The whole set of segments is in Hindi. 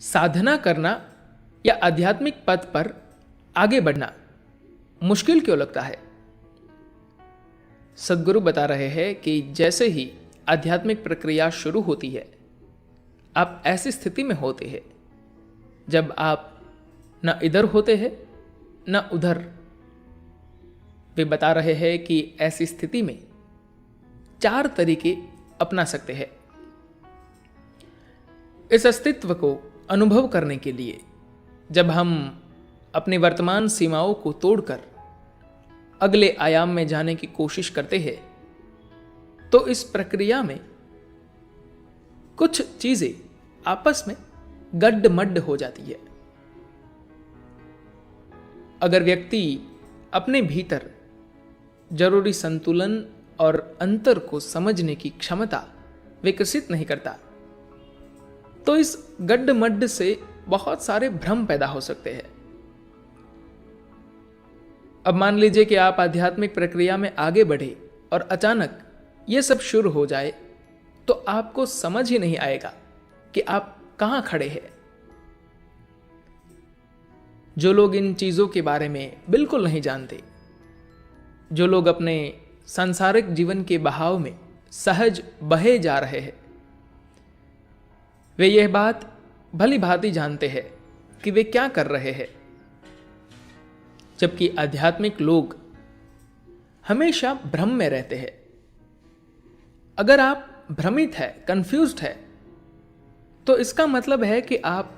साधना करना या आध्यात्मिक पथ पर आगे बढ़ना मुश्किल क्यों लगता है? सद्गुरु बता रहे हैं कि जैसे ही आध्यात्मिक प्रक्रिया शुरू होती है, आप ऐसी स्थिति में होते हैं जब आप न इधर होते हैं न उधर। वे बता रहे हैं कि ऐसी स्थिति में 4 तरीके अपना सकते हैं। इस अस्तित्व को अनुभव करने के लिए जब हम अपनी वर्तमान सीमाओं को तोड़कर अगले आयाम में जाने की कोशिश करते हैं, तो इस प्रक्रिया में कुछ चीजें आपस में गड्ढमड्ढ हो जाती है। अगर व्यक्ति अपने भीतर जरूरी संतुलन और अंतर को समझने की क्षमता विकसित नहीं करता, तो इस गड्ढमड्ढ से बहुत सारे भ्रम पैदा हो सकते हैं। अब मान लीजिए कि आप आध्यात्मिक प्रक्रिया में आगे बढ़े और अचानक यह सब शुरू हो जाए, तो आपको समझ ही नहीं आएगा कि आप कहां खड़े हैं। जो लोग इन चीजों के बारे में बिल्कुल नहीं जानते, जो लोग अपने सांसारिक जीवन के बहाव में सहज बहे जा रहे हैं, वे यह बात भली भांति जानते हैं कि वे क्या कर रहे हैं। जबकि आध्यात्मिक लोग हमेशा भ्रम में रहते हैं। अगर आप भ्रमित है, कंफ्यूज्ड है, तो इसका मतलब है कि आप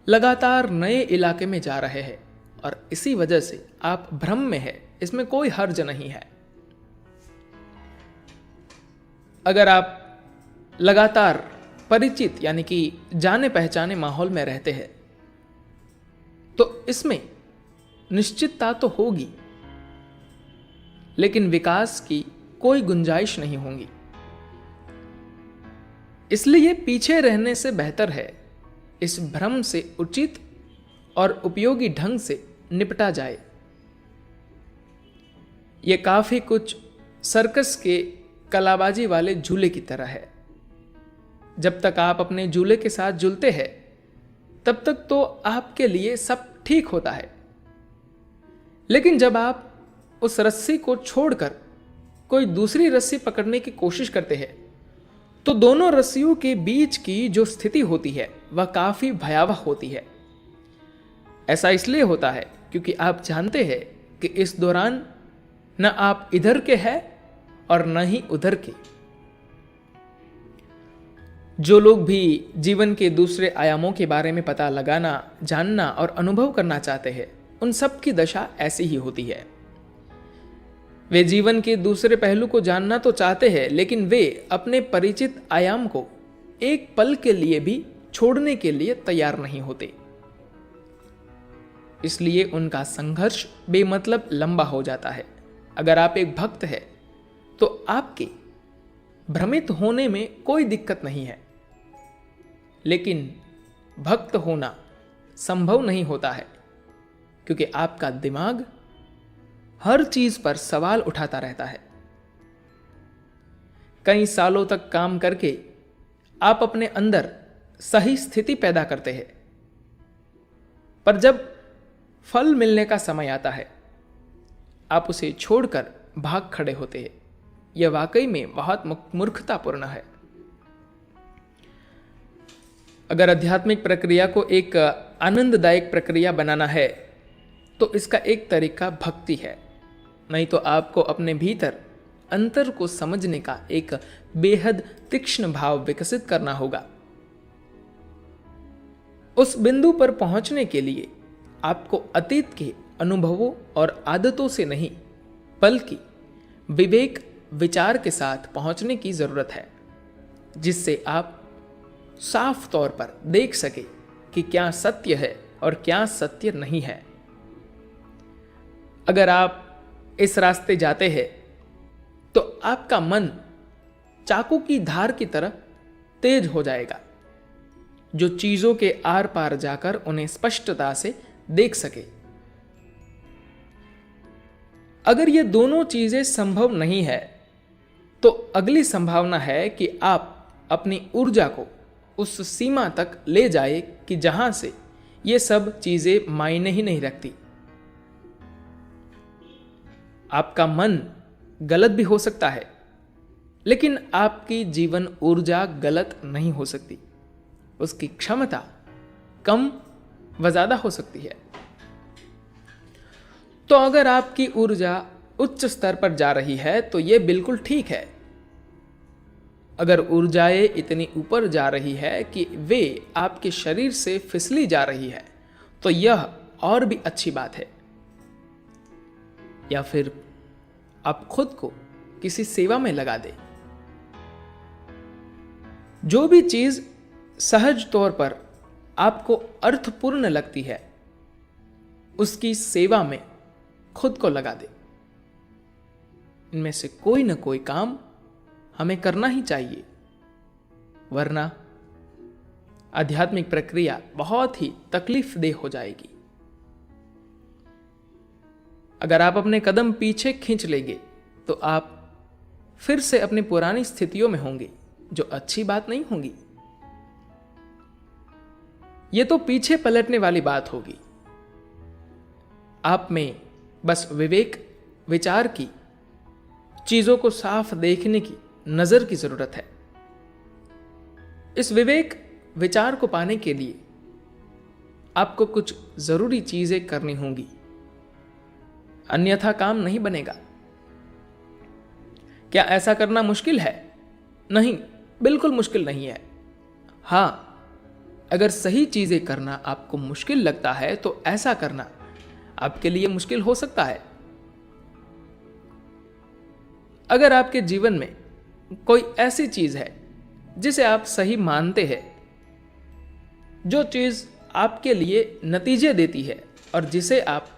लगातार नए इलाके में जा रहे हैं और इसी वजह से आप भ्रम में हैं। इसमें कोई हर्ज नहीं है। अगर आप लगातार परिचित यानी कि जाने पहचाने माहौल में रहते हैं, तो इसमें निश्चितता तो होगी, लेकिन विकास की कोई गुंजाइश नहीं होगी। इसलिए पीछे रहने से बेहतर है इस भ्रम से उचित और उपयोगी ढंग से निपटा जाए। यह काफी कुछ सर्कस के कलाबाजी वाले झूले की तरह है। जब तक आप अपने झूले के साथ झूलते हैं, तब तक तो आपके लिए सब ठीक होता है। लेकिन जब आप उस रस्सी को छोड़कर कोई दूसरी रस्सी पकड़ने की कोशिश करते हैं, तो दोनों रस्सियों के बीच की जो स्थिति होती है वह काफी भयावह होती है। ऐसा इसलिए होता है क्योंकि आप जानते हैं कि इस दौरान न आप इधर के हैं और न ही उधर के। जो लोग भी जीवन के दूसरे आयामों के बारे में पता लगाना, जानना और अनुभव करना चाहते हैं, उन सब की दशा ऐसी ही होती है। वे जीवन के दूसरे पहलू को जानना तो चाहते हैं, लेकिन वे अपने परिचित आयाम को एक पल के लिए भी छोड़ने के लिए तैयार नहीं होते। इसलिए उनका संघर्ष बेमतलब लंबा हो जाता है। अगर आप एक भक्त हैं, तो आपके भ्रमित होने में कोई दिक्कत नहीं है, लेकिन भक्त होना संभव नहीं होता है क्योंकि आपका दिमाग हर चीज पर सवाल उठाता रहता है। कई सालों तक काम करके आप अपने अंदर सही स्थिति पैदा करते हैं, पर जब फल मिलने का समय आता है, आप उसे छोड़कर भाग खड़े होते हैं। यह वाकई में बहुत मूर्खतापूर्ण है। अगर आध्यात्मिक प्रक्रिया को एक आनंददायक प्रक्रिया बनाना है, तो इसका एक तरीका भक्ति है। नहीं तो आपको अपने भीतर अंतर को समझने का एक बेहद तीक्ष्ण भाव विकसित करना होगा। उस बिंदु पर पहुंचने के लिए आपको अतीत के अनुभवों और आदतों से नहीं, बल्कि विवेक विचार के साथ पहुंचने की जरूरत है, जिससे आप साफ तौर पर देख सके कि क्या सत्य है और क्या सत्य नहीं है। अगर आप इस रास्ते जाते हैं, तो आपका मन चाकू की धार की तरह तेज हो जाएगा, जो चीजों के आर पार जाकर उन्हें स्पष्टता से देख सके। अगर ये दोनों चीजें संभव नहीं है, तो अगली संभावना है कि आप अपनी ऊर्जा को उस सीमा तक ले जाए कि जहां से ये सब चीजें मायने ही नहीं रखती। आपका मन गलत भी हो सकता है, लेकिन आपकी जीवन ऊर्जा गलत नहीं हो सकती। उसकी क्षमता कम व ज्यादा हो सकती है। तो अगर आपकी ऊर्जा उच्च स्तर पर जा रही है तो यह बिल्कुल ठीक है। अगर ऊर्जाएं इतनी ऊपर जा रही है कि वे आपके शरीर से फिसली जा रही है तो यह और भी अच्छी बात है। या फिर आप खुद को किसी सेवा में लगा दें। जो भी चीज सहज तौर पर आपको अर्थपूर्ण लगती है, उसकी सेवा में खुद को लगा दे। इनमें से कोई ना कोई काम हमें करना ही चाहिए, वरना आध्यात्मिक प्रक्रिया बहुत ही तकलीफदेह हो जाएगी। अगर आप अपने कदम पीछे खींच लेंगे तो आप फिर से अपनी पुरानी स्थितियों में होंगे, जो अच्छी बात नहीं होगी। यह तो पीछे पलटने वाली बात होगी। आप में बस विवेक, विचार की, चीजों को साफ देखने की नजर की जरूरत है। इस विवेक, विचार को पाने के लिए आपको कुछ जरूरी चीजें करनी होंगी, अन्यथा काम नहीं बनेगा। क्या ऐसा करना मुश्किल है? नहीं, बिल्कुल मुश्किल नहीं है। हां, अगर सही चीजें करना आपको मुश्किल लगता है तो ऐसा करना आपके लिए मुश्किल हो सकता है। अगर आपके जीवन में कोई ऐसी चीज है जिसे आप सही मानते हैं, जो चीज आपके लिए नतीजे देती है और जिसे आप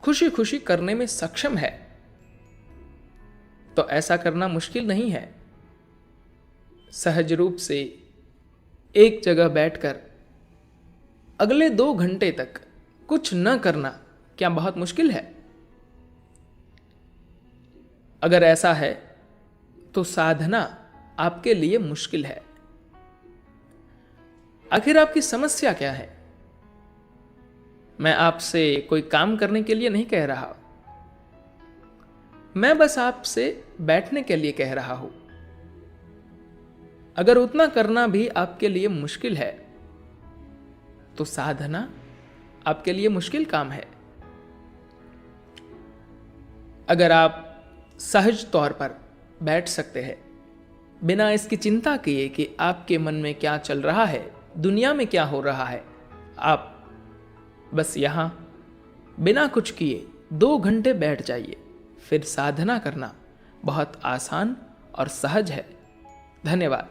खुशी खुशी करने में सक्षम है, तो ऐसा करना मुश्किल नहीं है। सहज रूप से एक जगह बैठकर अगले 2 घंटे तक कुछ न करना क्या बहुत मुश्किल है? अगर ऐसा है तो साधना आपके लिए मुश्किल है। आखिर आपकी समस्या क्या है? मैं आपसे कोई काम करने के लिए नहीं कह रहा, मैं बस आपसे बैठने के लिए कह रहा हूं। अगर उतना करना भी आपके लिए मुश्किल है तो साधना आपके लिए मुश्किल काम है। अगर आप सहज तौर पर बैठ सकते हैं, बिना इसकी चिंता किए कि आपके मन में क्या चल रहा है, दुनिया में क्या हो रहा है, आप बस यहां बिना कुछ किए 2 घंटे बैठ जाइए। फिर साधना करना बहुत आसान और सहज है। धन्यवाद।